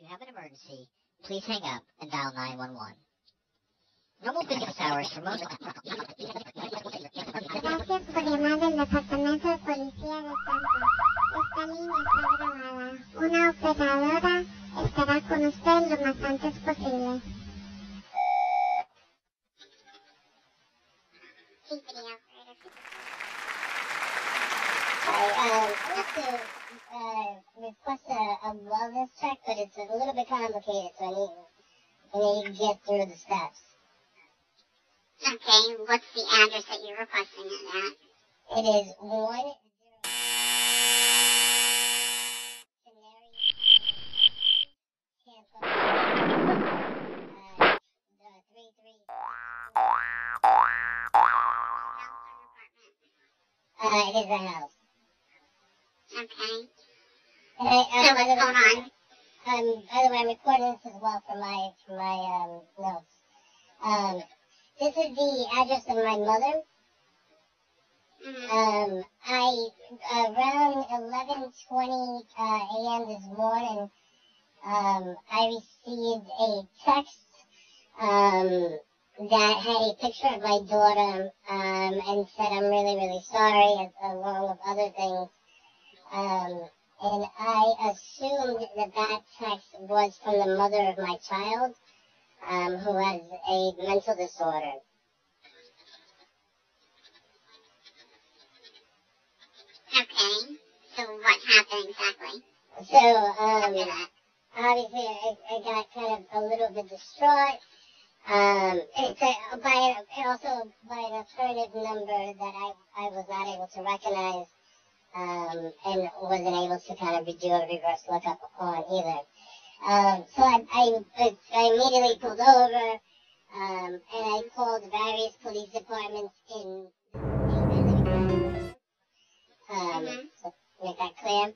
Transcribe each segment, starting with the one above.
you have an emergency, please hang up and dial 911. Normal business hours for most... Gracias por llamar al Departamento de Policía de Tampa. Esta línea está grabada. Una operadora estará con usted lo más antes posible. I have to request a wellness check, but it's a little bit complicated, so I need to get through the steps. Okay, what's the address that you're requesting it at? It is 1 it is a house. Okay. And So what's going on? By the way, I'm recording this as well for my notes. This is the address of my mother. Mm-hmm. Around 11:20 a.m. this morning, I received a text that had a picture of my daughter and said, "I'm really, really sorry," along with other things. And I assumed that text was from the mother of my child, who has a mental disorder. Okay. So what happened exactly? So, After that? obviously, I got kind of a little bit distraught. Also by an alternative number that I was not able to recognize, and wasn't able to kind of do a reverse lookup on either. So I immediately pulled over, and I called various police departments in so to make that clear.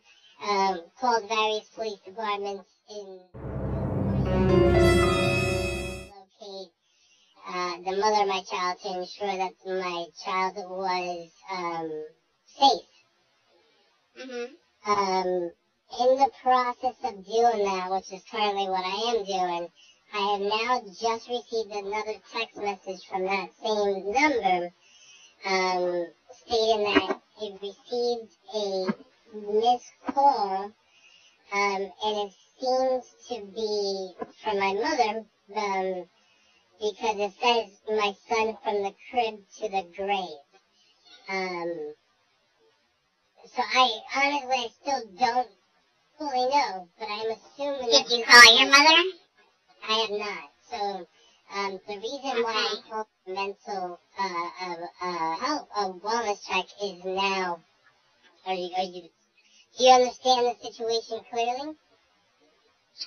Called various police departments in locate the mother of my child to ensure that my child was safe. Mm-hmm. In the process of doing that, which is currently what I am doing, I have now just received another text message from that same number, stating that it received a missed call, and it seems to be from my mother, because it says my son from the crib to the grave. So I still don't fully know, but I'm assuming... Did you call your mother? I have not. So, the reason why I called mental, health, wellness check is now, do you understand the situation clearly?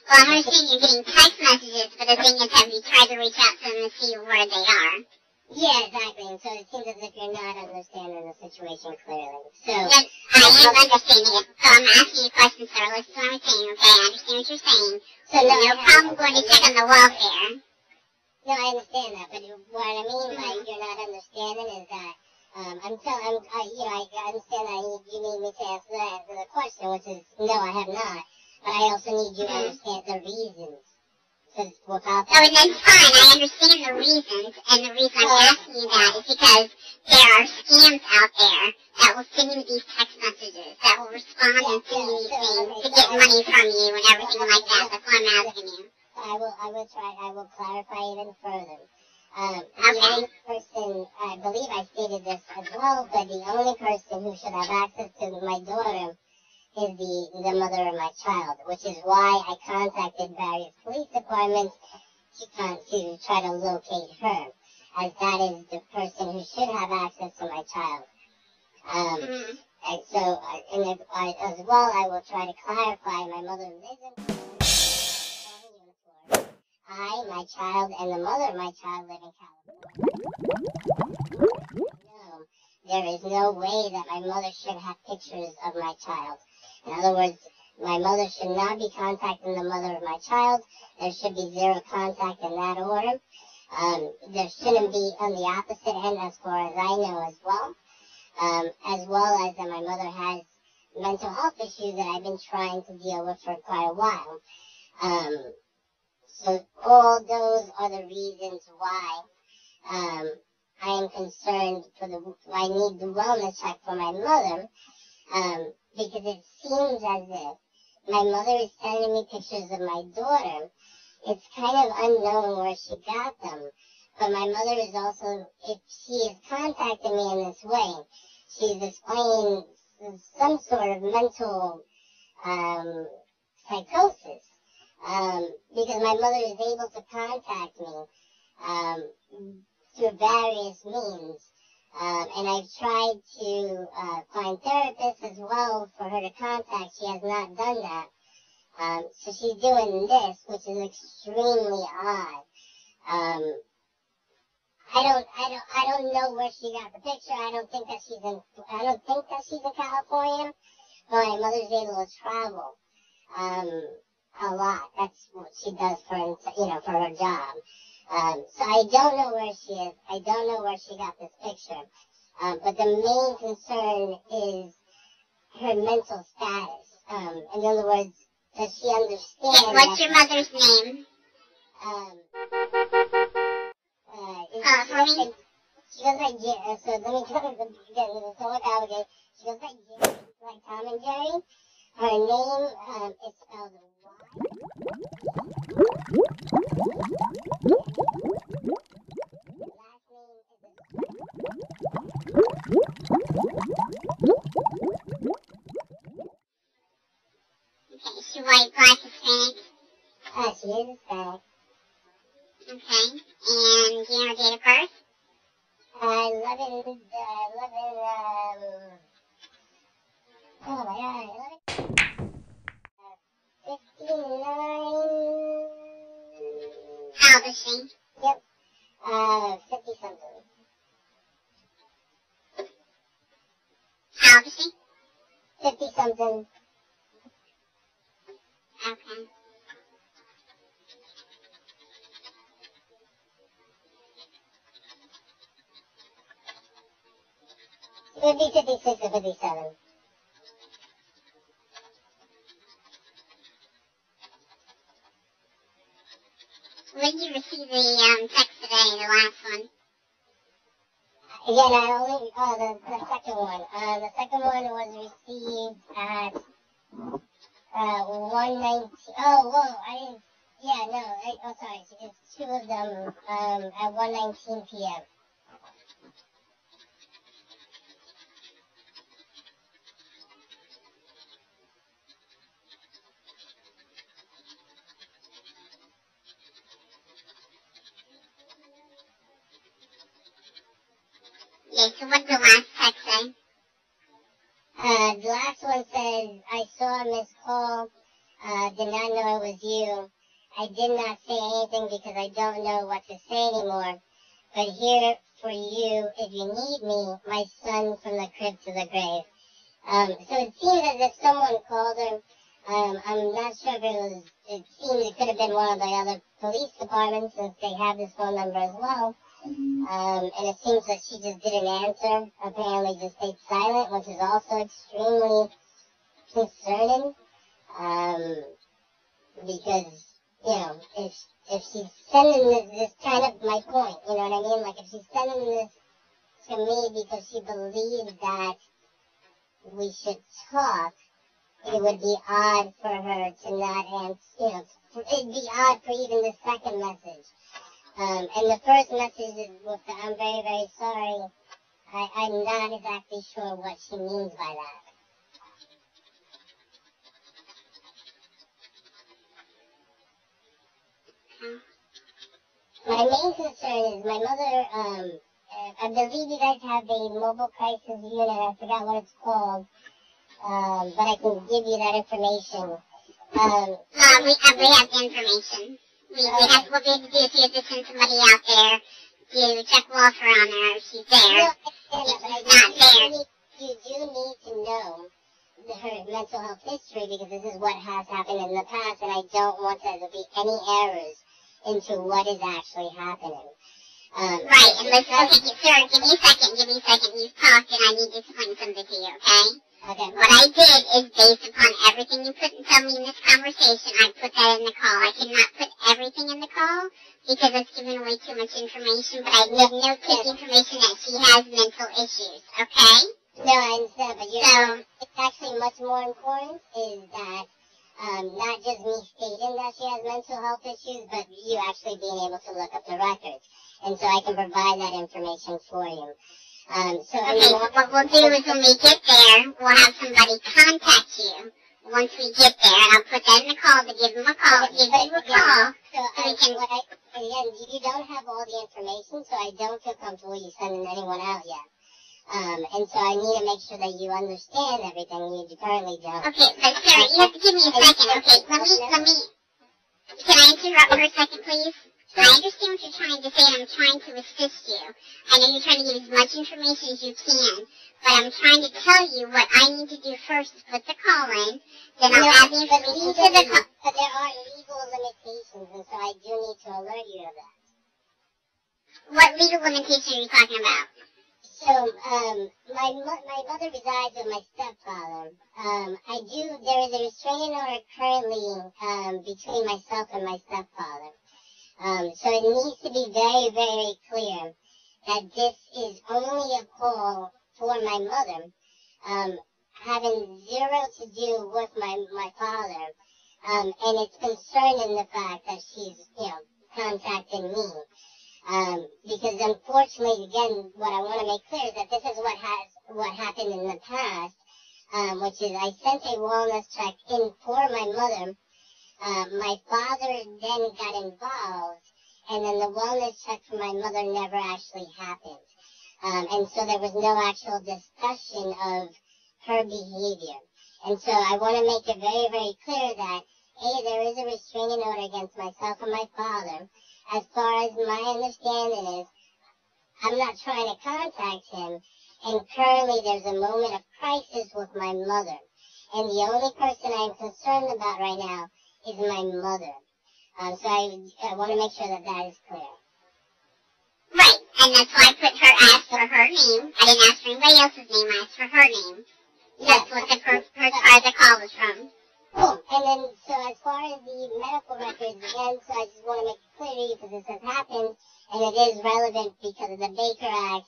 Well, I understand you're getting text messages, but the thing is, have you tried to reach out to them to see where they are? Yeah, exactly. And so it seems as if you're not understanding the situation clearly. So Yes, I am understanding it. So I'm asking you questions, sir. Listen to what I'm saying, okay? I understand what you're saying. So No problem going to check on the welfare. No, I understand that, but what I mean by you're not understanding is that I understand that you need me to answer the question, which is no, I have not. But I also need you to understand the reasons. Without that. Oh, and that's fine. I understand the reasons, and the reason I'm asking you that is because there are scams out there that will send you these text messages, that will respond and send you these things to get money from you and everything like that. That's why I'm asking you. I will clarify even further. The Okay. only person, I believe I stated this as well, but the only person who should have access to my daughter is the mother of my child, which is why I contacted various police departments to try to locate her, as that is the person who should have access to my child. And so, as well, I will try to clarify my mother lives in Florida. My child, and the mother of my child live in California. No, there is no way that my mother should have pictures of my child. In other words, my mother should not be contacting the mother of my child. There should be zero contact in that order. There shouldn't be on the opposite end, as far as I know, as well. As well as that my mother has mental health issues that I've been trying to deal with for quite a while. So all those are the reasons why I am concerned I need the wellness check for my mother, because it seems as if my mother is sending me pictures of my daughter. It's kind of unknown where she got them, but my mother is also, if she is contacting me in this way, she's displaying some sort of mental psychosis, because my mother is able to contact me through various means. And I've tried to find therapists as well for her to contact. She has not done that. So she's doing this, which is extremely odd. I don't know where she got the picture. I don't think that she's in California. But my mother's able to travel a lot. That's what she does for her job. So I don't know where she is. I don't know where she got this picture. But the main concern is her mental status. In other words, does she understand? What's your mother's name? For me? She goes by Jerry. So let me tell you the whole alligator. She goes by Jerry, like Tom and Jerry. Her name is spelled Okay, is she white, black, Hispanic? She is Hispanic. Okay, and do you know her date of birth? 11, oh my God, 59. How old is she? Yep. 50 something. How old is she? 50 something. Okay. It'd be 56 or 57. When did you receive the text today, the last one? Again, I only, the second one. The second one was received at 1:19. Oh, whoa, I didn't, yeah, no, sorry, it's two of them at 1:19 p.m. Yeah, so what's the last text say? The last one says, I saw a missed call, did not know it was you. I did not say anything because I don't know what to say anymore. But here for you if you need me, my son from the crib to the grave. So it seems as if someone called her. I'm not sure if it seems it could have been one of the other police departments since they have this phone number as well. And it seems that she just didn't answer, apparently just stayed silent, which is also extremely concerning, because, if she's sending this kind of my point, you know what I mean? Like, if she's sending this to me because she believes that we should talk, it would be odd for her to not answer, it'd be odd for even the second message. And the first message is with the I'm very, very sorry. I'm not exactly sure what she means by that. My main concern is my mother, I believe you guys have a mobile crisis unit. I forgot what it's called. But I can give you that information. We have the information. What we have to do is we have to send somebody out there to check Walter on her if she's there. No, if she's not there. You do need to know her mental health history because this is what has happened in the past, and I don't want there to be any errors into what is actually happening. Right, and listen, okay, sir, give me a second, you've talked, and I need to explain something to you, okay? Okay. What I did is, based upon everything you tell me in this conversation, I put that in the call. I cannot put everything in the call because it's giving away too much information, but I did note the information that she has mental issues, okay? No, I understand, but it's actually much more important is that not just me stating that she has mental health issues, but you actually being able to look up the records. And so I can provide that information for you. Okay, so what we'll do is when we get there, we'll have somebody contact you once we get there, and I'll put that in the call to give them a call, give you a call. Again, you don't have all the information, so I don't feel comfortable you sending anyone out yet. And so I need to make sure that you understand everything you currently don't. Okay, but Sarah, you have to give me a second. Okay, let me, can I interrupt for a second, please? I understand what you're trying to say, and I'm trying to assist you. I know you're trying to give as much information as you can, but I'm trying to tell you what I need to do first is put the call in, then I'll add the information to the call. But there are legal limitations, and so I do need to alert you of that. What legal limitation are you talking about? So, my mother resides with my stepfather. There is a restraining order currently, between myself and my stepfather. So it needs to be very, very clear that this is only a call for my mother, having zero to do with my father, and it's concerning the fact that she's, contacting me. Because unfortunately, again, what I want to make clear is that this is what happened in the past, which is I sent a wellness check in for my mother. My father then got involved, and then the wellness check for my mother never actually happened. And so there was no actual discussion of her behavior. And so I want to make it very, very clear that, A, there is a restraining order against myself and my father. As far as my understanding is, I'm not trying to contact him, and currently there's a moment of crisis with my mother. And the only person I'm concerned about right now is my mother. So I want to make sure that that is clear. Right, and that's why I asked for her name. I didn't ask for anybody else's name, I asked for her name. That's what the first part of the call was from. Cool. And then, so as far as the medical records, again, so I just want to make it clear to you because this has happened, and it is relevant because of the Baker Act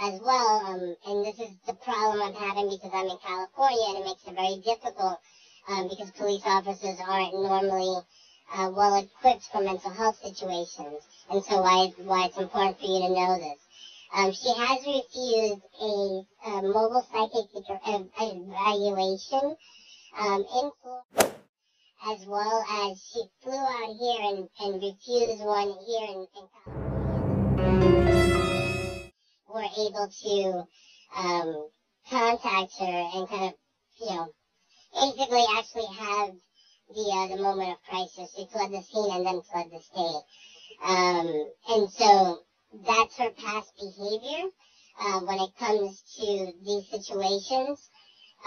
as well, and this is the problem I'm having because I'm in California, and it makes it very difficult because police officers aren't normally well equipped for mental health situations, and so why it's important for you to know this. She has refused a mobile psychic evaluation in Florida, as well as she flew out here and refused one here in California. We're able to contact her and kind of, basically actually have the moment of crisis. She fled the scene and then fled the state. And so that's her past behavior. When it comes to these situations,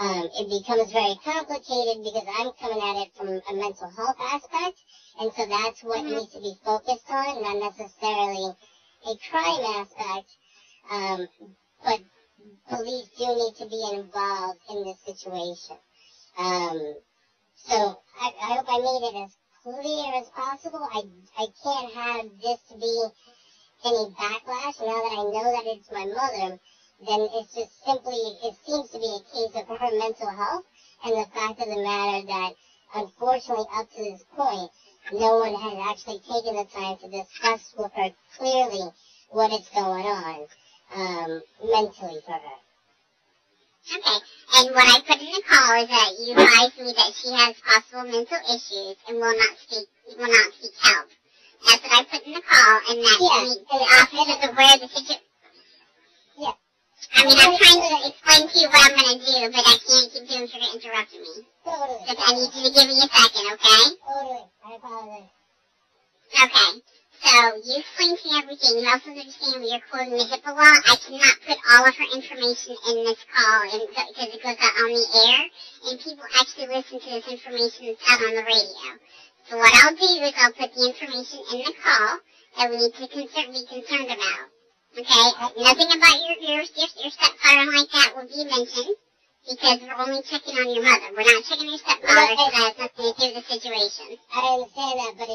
it becomes very complicated because I'm coming at it from a mental health aspect. And so that's what needs to be focused on, not necessarily a crime aspect. But police do need to be involved in this situation. So I hope I made it as clear as possible. I can't have this to be any backlash. Now that I know that it's my mother, then it's just simply, it seems to be a case of her mental health and the fact of the matter that, unfortunately, up to this point, no one has actually taken the time to discuss with her clearly what is going on mentally for her. Okay, and what I put in the call is that you advised me that she has possible mental issues and will not seek help. That's what I put in the call, and that the officer is aware of the situation. Yeah. I mean, I'm trying to explain to you what I'm going to do, but I can't keep doing so you're interrupting me. Totally. I need you to give me a second, okay? Totally. I apologize. Okay. So, you explained to me everything. You also understand you're quoting the HIPAA law. I cannot put all of her information in this call because it goes out on the air, and people actually listen to this information that's out on the radio. So what I'll do is I'll put the information in the call that we need to be concerned about. Okay? Nothing about your stepfather like that will be mentioned. because we're only checking on your mother. We're not checking your stepfather because that has nothing to do with the situation. I understand that, but